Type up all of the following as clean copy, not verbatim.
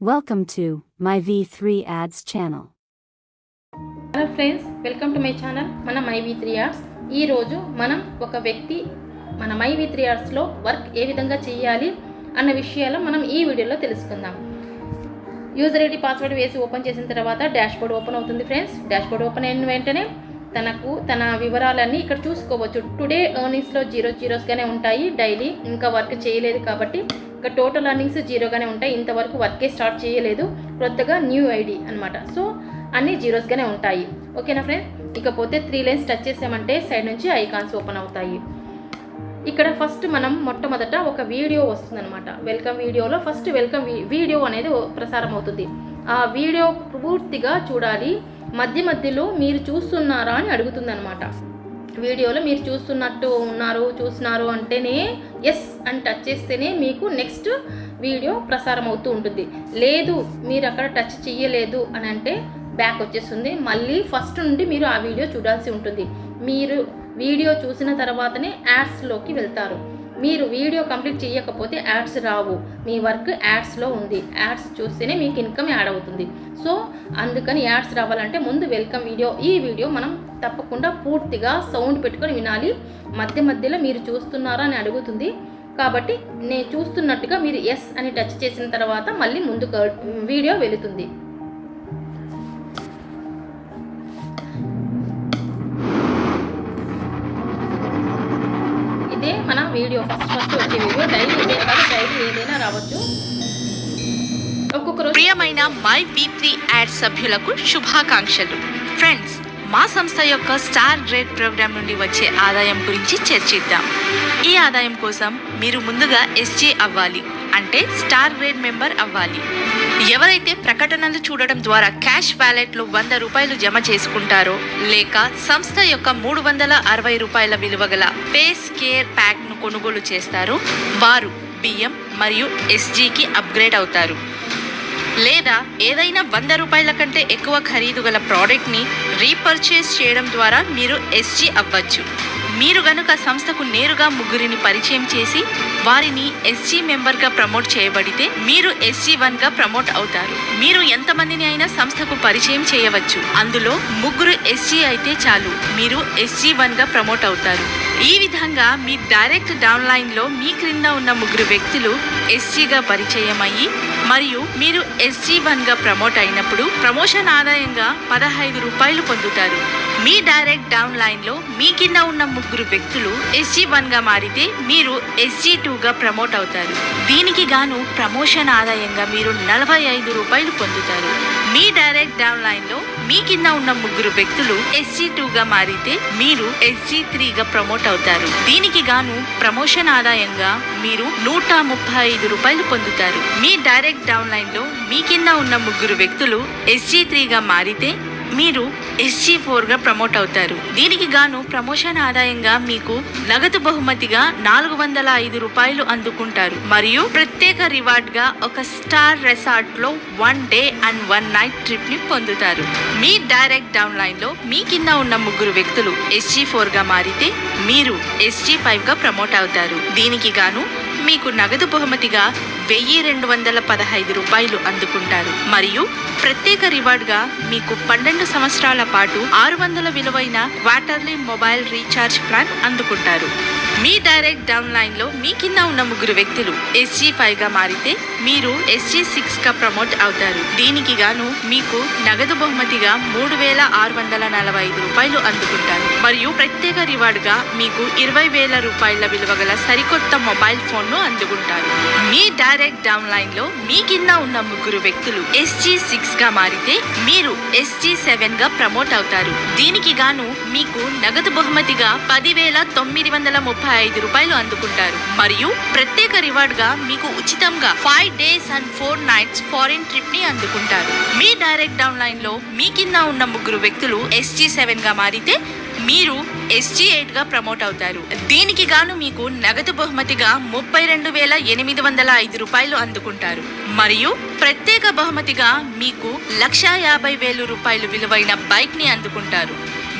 Welcome to my V3 Ads channel. Hello friends, welcome to my channel మన my V3 ads. ఈరోజు మనం ఒక వ్యక్తి మన మై V3 యాడ్స్లో వర్క్ ఏ విధంగా చేయాలి అన్న విషయాలు మనం ఈ వీడియోలో తెలుసుకుందాం. యూజర్ ఐడి పాస్వర్డ్ వేసి ఓపెన్ చేసిన తర్వాత డాష్ బోర్డ్ ఓపెన్ అవుతుంది ఫ్రెండ్స్. డాష్ బోర్డ్ ఓపెన్ అయిన వెంటనే తన వివరాలన్నీ ఇక్కడ చూసుకోవచ్చు. టుడే ఎర్నింగ్స్లో జీరోస్గానే ఉంటాయి. డైలీ ఇంకా వర్క్ చేయలేదు కాబట్టి ఇక్కడ టోటల్ ఎర్నింగ్స్ జీరోగానే ఉంటాయి. ఇంతవరకు వర్కే స్టార్ట్ చేయలేదు, కొత్తగా న్యూ ఐడి అనమాట. సో అన్నీ జీరోస్గానే ఉంటాయి. ఓకేనా ఫ్రెండ్స్. ఇకపోతే 3 లైన్స్ టచ్ చేసామంటే సైడ్ నుంచి ఐకాన్స్ ఓపెన్ అవుతాయి. ఇక్కడ ఫస్ట్ మనం మొట్టమొదట ఒక వీడియో వస్తుందన్నమాట. వెల్కమ్ వీడియోలో ఫస్ట్ వెల్కమ్ వీడియో అనేది ప్రసారం అవుతుంది. ఆ వీడియో పూర్తిగా చూడాలి. మధ్య మధ్యలో మీరు చూస్తున్నారా అని అడుగుతుంది అనమాట. వీడియోలో మీరు చూస్తున్నారు అంటేనే ఎస్ అని టచ్ చేస్తేనే మీకు నెక్స్ట్ వీడియో ప్రసారం అవుతూ ఉంటుంది. లేదు మీరు అక్కడ టచ్ చేయలేదు అని అంటే బ్యాక్ వచ్చేస్తుంది. మళ్ళీ ఫస్ట్ నుండి మీరు ఆ వీడియో చూడాల్సి ఉంటుంది. మీరు వీడియో చూసిన తర్వాతనే యాడ్స్లోకి వెళ్తారు. మీరు వీడియో కంప్లీట్ చేయకపోతే యాడ్స్ రావు. మీ వర్క్ యాడ్స్లో ఉంది. యాడ్స్ చూస్తేనే మీకు ఇన్కమ్ యాడ్ అవుతుంది. సో అందుకని యాడ్స్ రావాలంటే ముందు వెల్కమ్ వీడియో, ఈ వీడియో మనం తప్పకుండా పూర్తిగా సౌండ్ పెట్టుకొని వినాలి. మధ్య మధ్యలో మీరు చూస్తున్నారా అని అడుగుతుంది కాబట్టి నేను చూస్తున్నట్టుగా మీరు ఎస్ అని టచ్ చేసిన తర్వాత మళ్ళీ ముందుకు వీడియో వెళుతుంది. ఇదే మన వీడియో ఫస్ట్ వచ్చే వీడియో. డైలీ ఇదే కాదు, డైలీ ఏదైనా రావచ్చు. ఒక్కొక్క రోజు. ప్రియమైన మై V3 యాడ్ సభ్యులకు శుభాకాంక్షలు. ఫ్రెండ్స్, మా సంస్థ యొక్క స్టార్ గ్రేడ్ ప్రోగ్రామ్ నుండి వచ్చే ఆదాయం గురించి చర్చిద్దాం. ఈ ఆదాయం కోసం మీరు ముందుగా SG అవ్వాలి, అంటే స్టార్ గ్రేడ్ మెంబర్ అవ్వాలి. ఎవరైతే ప్రకటనలు చూడడం ద్వారా క్యాష్ వ్యాలెట్లో 100 రూపాయలు జమ చేసుకుంటారో, లేక సంస్థ యొక్క 360 రూపాయల విలువ గల ఫేస్ కేర్ ప్యాక్ను కొనుగోలు చేస్తారో వారు బియ్యం మరియు SGకి అప్గ్రేడ్ అవుతారు. లేదా ఏదైనా 100 రూపాయల కంటే ఎక్కువ ఖరీదు గల ప్రోడక్ట్ని రీపర్చేస్ చేయడం ద్వారా మీరు SG అవ్వచ్చు. మీరు గనుక సంస్థకు నేరుగా ముగ్గురిని పరిచయం చేసి వారిని SG మెంబర్గా ప్రమోట్ చేయబడితే మీరు SG1గా ప్రమోట్ అవుతారు. మీరు ఎంతమందిని అయినా సంస్థకు పరిచయం చేయవచ్చు. అందులో ముగ్గురు SG అయితే చాలు, మీరు SG1గా ప్రమోట్ అవుతారు. ఈ విధంగా మీ డైరెక్ట్ డౌన్లైన్లో మీ క్రింద ఉన్న ముగ్గురు వ్యక్తులు SGగా పరిచయం అయ్యి మరియు మీరు SG1గా ప్రమోట్ అయినప్పుడు ప్రమోషన్ ఆదాయంగా 15 రూపాయలు పొందుతారు. మీ డైరెక్ట్ డౌన్ లైన్లో మీ కింద ఉన్న ముగ్గురు వ్యక్తులు SG1గా మారితే మీరు SG2గా ప్రమోట్ అవుతారు. దీనికి గాను ప్రమోషన్ ఆదాయంగా మీరు 45 రూపాయలు పొందుతారు. మీ డైరెక్ట్ డౌన్ లైన్లో మీ కింద ఉన్న ముగ్గురు వ్యక్తులు SG2గా మారితే మీరు SG3గా ప్రమోట్ అవుతారు. దీనికి గాను ప్రమోషన్ ఆదాయంగా మీరు 135 రూపాయలు పొందుతారు. మీ డైరెక్ట్ డౌన్ లైన్లో మీ కింద ఉన్న ముగ్గురు వ్యక్తులు SG3గా మారితే మీరు SG4గా ప్రమోట్ అవుతారు. దీనికి గాను ప్రమోషన్ ఆదాయంగా మీకు నగదు బహుమతిగా 405 రూపాయలు అందుకుంటారు. మరియు ప్రత్యేక రివార్డ్గా ఒక స్టార్ రెసార్ట్లో 1 డే అండ్ 1 నైట్ ట్రిప్ని పొందుతారు. మీ డైరెక్ట్ డౌన్ లైన్లో మీ కింద ఉన్న ముగ్గురు వ్యక్తులు SG4గా మారితే మీరు SG5గా ప్రమోట్ అవుతారు. దీనికి గాను మీకు నగదు బహుమతిగా 1215 రూపాయలు అందుకుంటారు. మరియు ప్రత్యేక రివార్డ్గా మీకు 12 సంవత్సరాల పాటు 600 విలువైన క్వార్టర్లీ మొబైల్ రీఛార్జ్ ప్లాన్ అందుకుంటారు. మీ డైరెక్ట్ డౌన్ లైన్లో మీ కింద ఉన్న ముగ్గురు వ్యక్తులు SG5గా మారితే మీరు SG6గా ప్రమోట్ అవుతారు. దీనికి గాను మీకు నగదు బహుమతిగా 3645 రూపాయలు అందుకుంటారు. మరియు ప్రత్యేక రివార్డ్గా మీకు 20,000 రూపాయల విలువ గల సరికొత్త మొబైల్ ఫోన్ను అందుకుంటారు. మీ డైరెక్ట్ డౌన్ లైన్లో మీ కింద ఉన్న ముగ్గురు వ్యక్తులు SG6గా మారితే మీరు SG7గా ప్రమోట్ అవుతారు. దీనికి గాను మీకు నగదు బహుమతిగా 10,935 రూపాయలు అందుకుంటారు. మరియు ప్రత్యేక రివార్డ్గా మీకు ఉచితంగా 5 days and 4 nights foreign trip ని అందుకుంటారు. మీ డైరెక్ట్ డౌన్ లైన్లో మీ కింద ఉన్న ముగ్గురు వ్యక్తులు SG7గా మారితే మీరు SG8గా ప్రమోట్ అవుతారు. దీనికి గాను మీకు నగదు బహుమతిగా 32,805 రూపాయలు అందుకుంటారు. మరియు ప్రత్యేక బహుమతిగా మీకు 1,50,000 రూపాయలు విలువైన బైక్ ని అందుకుంటారు.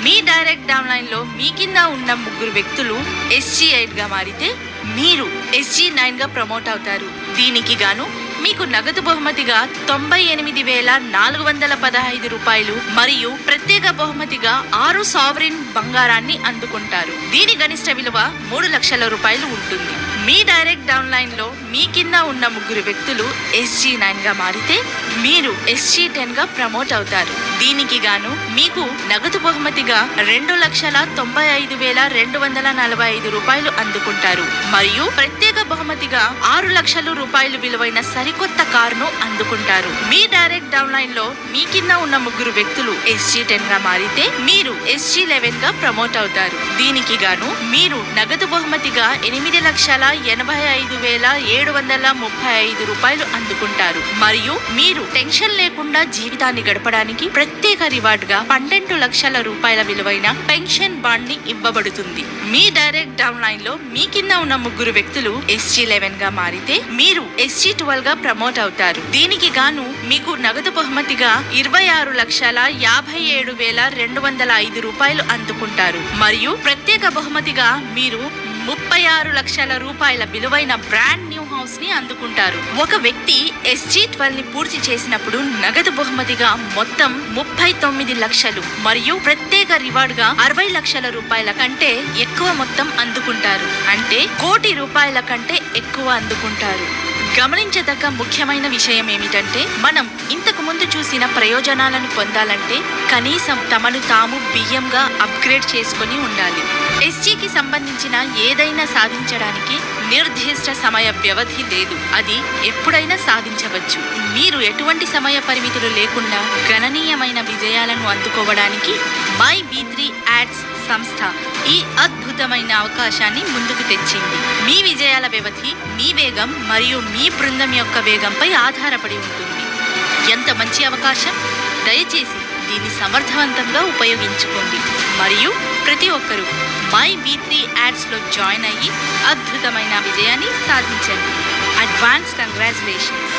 మీ డైరెక్ట్ డౌన్ లైన్లో మీ కింద ఉన్న ముగ్గురు వ్యక్తులు SG8గా మారితే మీరు SG9గా ప్రమోట్ అవుతారు. దీనికి గాను మీకు నగదు బహుమతిగా 98,415 రూపాయలు మరియు ప్రత్యేక బహుమతిగా 6 సావరిన్ బంగారాన్ని అందుకుంటారు. దీని గరిష్ట విలువ 3 లక్షల రూపాయలు ఉంటుంది. మీ డైరెక్ట్ డౌన్ లైన్ లో మీ కింద ఉన్న 3 వ్యక్తులు SG9 గా మారితే మీరు SG10 గా ప్రమోట్ అవుతారు. దీనికి గాను మీకు నగదు బహుమతిగా 2,95,245 రూపాయలు అందుకుంటారు మరియు ప్రత్యేక బహుమతిగా 6 లక్షల రూపాయలు విలువైన సరికొత్త కారును అందుకుంటారు. మీ డైరెక్ట్ డౌన్ లైన్ లో మీ కింద ఉన్న 3 వ్యక్తులు SG10 గా మారితే మీరు SG11 గా ప్రమోట్ అవుతారు. దీనికి గాను మీరు నగదు బహుమతిగా 8,85,735 రూపాయలు అందుకుంటారు మరియు మీరు టెన్షన్ లేకుండా జీవితాన్ని గడపడానికి ప్రత్యేక రివార్డ్ గా 12 లక్షల రూపాయల విలువైన పెన్షన్ బాండ్ ని ఇవ్వబడుతుంది. మీ డైరెక్ట్ డౌన్ లైన్ లో మీ కింద ఉన్న 3 వ్యక్తులు SG11 గా మారితే మీరు SG12 గా ప్రమోట్ అవుతారు. దీనికి గాను మీకు నగదు బహుమతిగా 26,57,205 రూపాయలు అందుకుంటారు మరియు ప్రత్యేక బహుమతిగా మీరు 36 లక్షల రూపాయల విలువైన బ్రాండ్ న్యూ హౌస్ ని అందుకుంటారు. ఒక వ్యక్తి SG12 ని పూర్తి చేసినప్పుడు నగదు బహుమతిగా మొత్తం 39 లక్షలు మరియు ప్రత్యేక రివార్డ్ గా 60 లక్షల రూపాయల కంటే ఎక్కువ మొత్తం అందుకుంటారు. అంటే 1 కోటి రూపాయల కంటే ఎక్కువ అందుకుంటారు. గమనించదగ్గ ముఖ్యమైన విషయం ఏమిటంటే మనం ఇంతకు ముందు చూసిన ప్రయోజనాలను పొందాలంటే కనీసం తమను తాము బియ్యంగా అప్గ్రేడ్ చేసుకొని ఉండాలి. SGకి సంబంధించిన ఏదైనా సాధించడానికి నిర్దిష్ట సమయ వ్యవధి లేదు. అది ఎప్పుడైనా సాధించవచ్చు. మీరు ఎటువంటి సమయ పరిమితులు లేకుండా గణనీయమైన విజయాలను అందుకోవడానికి మై V3 యాడ్స్ సంస్థ ఈ అద్భుతమైన అవకాశాన్ని ముందుకు తెచ్చింది. మీ విజయాల వ్యవధి మీ వేగం మరియు మీ బృందం యొక్క వేగంపై ఆధారపడి ఉంటుంది. ఎంత మంచి అవకాశం! దయచేసి దీన్ని సమర్థవంతంగా ఉపయోగించుకోండి మరియు ప్రతి ఒక్కరూ మై V3 యాడ్స్ లో జాయిన్ అయ్యి అద్భుతమైన విజయాన్ని సాధించండి. Advance congratulations.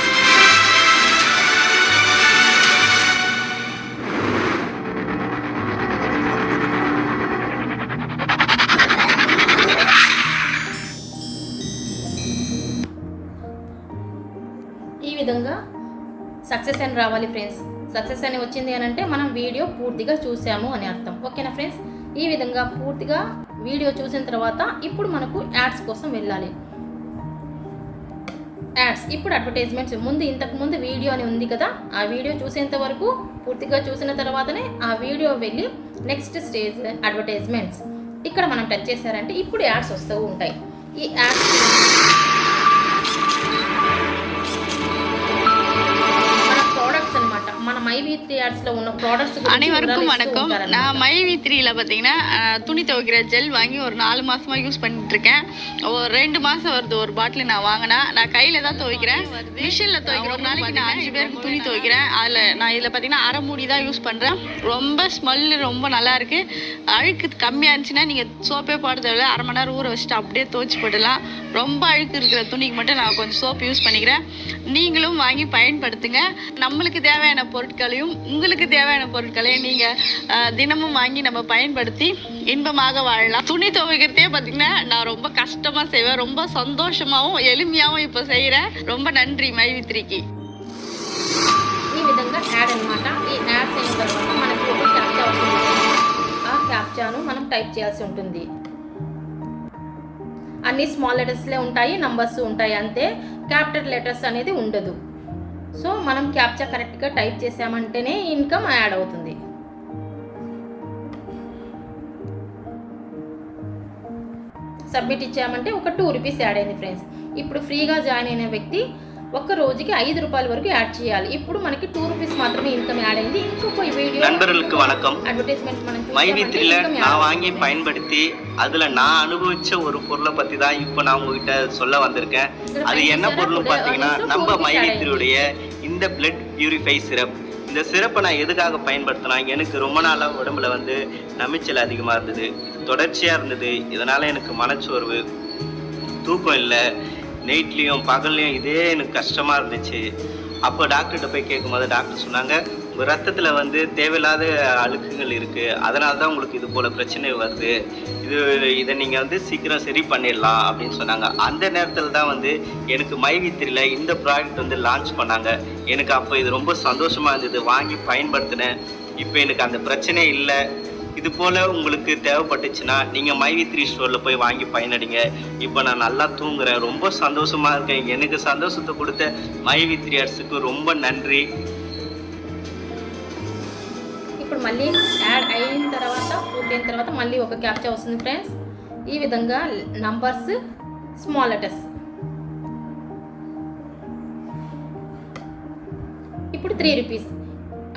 ఈ విధంగా సక్సెస్ అని రావాలి ఫ్రెండ్స్. సక్సెస్ అని వచ్చింది అని అంటే మనం వీడియో పూర్తిగా చూసాము అని అర్థం. ఓకేనా ఫ్రెండ్స్? ఈ విధంగా పూర్తిగా వీడియో చూసిన తర్వాత ఇప్పుడు మనకు యాడ్స్ కోసం వెళ్ళాలి. యాడ్స్, ఇప్పుడు అడ్వర్టైజ్మెంట్స్. ఇంతకు ముందు వీడియో అని ఉంది కదా, ఆ వీడియో చూసేంత వరకు పూర్తిగా చూసిన తర్వాతనే ఆ వీడియో వెళ్ళి నెక్స్ట్ స్టేజ్ అడ్వర్టైజ్మెంట్స్. ఇక్కడ మనం టచ్ చేశారంటే ఇప్పుడు యాడ్స్ వస్తూ ఉంటాయి. ఈ యాడ్స్ మన மை V3 యాడ్స్ல ఉన్న ப்ராடக்ட்ஸ் அனைவருக்கும் வணக்கம். நான் மை V3ல பார்த்தீங்கன்னா துணி துவைக்கிற ஜெல் வாங்கி ஒரு 4 மாசமா யூஸ் பண்ணிட்டு இருக்கேன். ஒரு 2 மாசம் வருது ஒரு பாட்டில் நான் வாங்கினா. நான் கையில தான் துவைக்கிறேன், மிஷினில் துவைக்கிறேன். ஒரு நாளைக்கு நான் 5 பேருக்கு துணி துவைக்கிறேன். நான் இதில் பார்த்தீங்கன்னா அரை மூடி தான் யூஸ் பண்ணுறேன். ரொம்ப ஸ்மெல்லு ரொம்ப நல்லா இருக்கு. அழுக்கு கம்மியாக இருந்துச்சுன்னா நீங்கள் சோப்பே போட தேவையில்லை, அரை மணி நேரம் ஊற வச்சுட்டு அப்படியே துவைச்சி போடலாம். ரொம்ப அழுக்கு இருக்கிற துணிக்கு மட்டும் நான் கொஞ்சம் சோப்பு யூஸ் பண்ணிக்கிறேன். நீங்களும் வாங்கி பயன்படுத்துங்க. நம்மளுக்கு தேவையான பொருட்களையும் உங்களுக்கு தேவையான பொருட்களையும் நீங்கள் தினமும் வாங்கி நம்ம பயன்படுத்தி இன்பமாக வாழலாம். துணி துவைக்கிறதே பார்த்தீங்கன்னா நான் ரொம்ப கஷ்டமாக செய்வேன், ரொம்ப சந்தோஷமாகவும் எளிமையாகவும் இப்போ செய்கிறேன். ரொம்ப நன்றி மை V3కి. ఈ విధంగా యాడ్ అన్నమాట. ఈ యాడ్ అయిన తర్వాత మనకు ఒక క్యాప్చా వస్తుంది. ఆ క్యాప్చాను మనం టైప్ చేయాల్సి ఉంటుంది. అన్ని స్మాల్ లెటర్స్లే ఉంటాయి, నంబర్స్ ఉంటాయి అంతే. క్యాపిటల్ లెటర్స్ అనేది ఉండదు. సో మనం క్యాప్చా కరెక్ట్గా టైప్ చేసామంటేనే ఇన్కమ్ యాడ్ అవుతుంది. సబ్మిట్ ఇచ్చామంటే ఒక 2 రూపీస్ యాడ్ అయింది ఫ్రెండ్స్. ఇప్పుడు ఫ్రీగా జాయిన్ అయిన వ్యక్తి ఒక్క రోజుకి 5 రూపాయల వరకు యాడ్ చేయాలి. ఇప్పుడు మనకి 2 రూపీస్ మాత్రమే ఇన్కమ్ యాడ్ అయింది. ఇంకొక వీడియో நண்பர்களுக்கு வணக்கம். అడ్వర్టైజ్మెంట్ మనం மை V3ல நான் வாங்கி பயன்படுத்தி அதுல நான் அனுபவிச்ச ஒரு பொருளை பத்தி தான் இப்போ நான் உங்ககிட்ட சொல்ல வந்திருக்கேன். அது என்ன பொருள்னு பார்த்தீங்கன்னா நம்ம மை V3உடைய இந்த பிளட் பியூரிஃபை சிரப். இந்த சிரப்பை நான் எதுக்காக பயன்படுத்தினா, எனக்கு ரொம்ப நாளாக உடம்புல நமைச்சல் அதிகமாக இருந்தது, தொடர்ச்சியாக இருந்தது. இதனால் எனக்கு மனச்சோர்வு, தூக்கம் இல்லை, நைட்லேயும் பகல்லையும் இதே எனக்கு கஷ்டமாக இருந்துச்சு. அப்போ டாக்டர்கிட்ட போய் கேட்கும்போது டாக்டர் சொன்னாங்க, உங்கள் ரத்தத்தில் வந்து தேவையில்லாத அழுக்குகள் இருக்குது, அதனால தான் உங்களுக்கு இது போல் பிரச்சனை வருது, இதை நீங்கள் வந்து சீக்கிரம் சரி பண்ணிடலாம் அப்படின்னு சொன்னாங்க. அந்த நேரத்தில் தான் வந்து எனக்கு மைவி3ல இந்த ப்ராடக்ட் வந்து லான்ச் பண்ணாங்க. எனக்கு அப்போ இது ரொம்ப சந்தோஷமாக இருந்தது, வாங்கி பயன்படுத்தினேன். இப்போ எனக்கு அந்த பிரச்சனை இல்லை. இது போல் உங்களுக்கு தேவைப்பட்டுச்சுன்னா நீங்கள் மைவி3 ஸ்டோரில் போய் வாங்கி பயனடிங்க. இப்போ நான் நல்லா தூங்குறேன், ரொம்ப சந்தோஷமாக இருக்கேன். எனக்கு சந்தோஷத்தை கொடுத்த మైవి3కు ரொம்ப నன்றి. ఇప్పుడు మళ్ళీ యాడ్ అయిన తర్వాత పూర్తయిన తర్వాత మళ్ళీ ఒక క్యాప్చా వస్తుంది ఫ్రెండ్స్. ఈ విధంగా నంబర్స్ స్మాల్ లెటర్స్. ఇప్పుడు 3 రూపీస్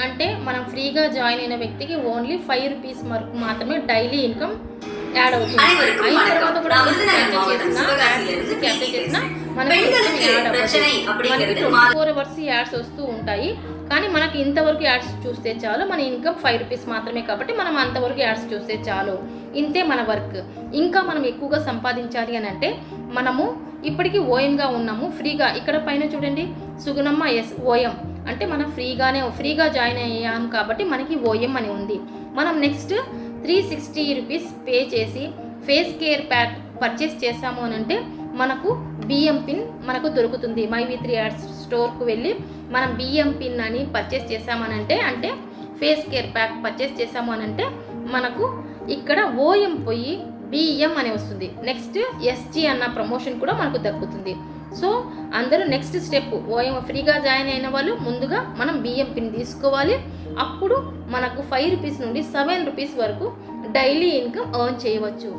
అంటే మనం ఫ్రీగా జాయిన్ అయిన వ్యక్తికి ఓన్లీ 5 రూపీస్ వరకు మాత్రమే డైలీ ఇన్కమ్ యాడ్ అవుతుంది. అయిన తర్వాత కూడా క్యాప్చర్ చేసిన మనకి యాడ్ అవుతుంది. మనకి 24 అవర్స్ యాడ్స్ వస్తూ ఉంటాయి, కానీ మనకి ఇంతవరకు యాడ్స్ చూస్తే చాలు. మన ఇన్కమ్ 5 రూపీస్ మాత్రమే కాబట్టి మనం అంతవరకు యాడ్స్ చూస్తే చాలు. ఇంతే మన వర్క్. ఇంకా మనం ఎక్కువగా సంపాదించాలి అని అంటే మనము ఇప్పటికీ ఓఎంగా ఉన్నాము. ఫ్రీగా ఇక్కడ పైన చూడండి సుగుణమ్మ ఎస్ ఓఎం అంటే మనం ఫ్రీగా జాయిన్ అయ్యాము కాబట్టి మనకి ఓఎం అని ఉంది. మనం నెక్స్ట్ 360 రూపీస్ పే చేసి ఫేస్ కేర్ ప్యాక్ పర్చేస్ చేసాము అని అంటే మనకు బిఎం పిన్ మనకు దొరుకుతుంది. మైవి3 యాడ్స్ స్టోర్కు వెళ్ళి మనం బిఎం పిన్ అని పర్చేస్ చేసామనంటే అంటే ఫేస్ కేర్ ప్యాక్ పర్చేస్ చేసాము అని అంటే మనకు ఇక్కడ ఓఎం పోయి బిఎం అని వస్తుంది. నెక్స్ట్ ఎస్జీ అన్న ప్రమోషన్ కూడా మనకు దక్కుతుంది. సో అందరూ నెక్స్ట్ స్టెప్ ఓఎం ఫ్రీగా జాయిన్ అయిన వాళ్ళు ముందుగా మనం బిఎం పిన్ తీసుకోవాలి. అప్పుడు మనకు 5 రూపీస్ నుండి 7 రూపీస్ వరకు డైలీ ఇన్కమ్ ఎర్న్ చేయవచ్చు.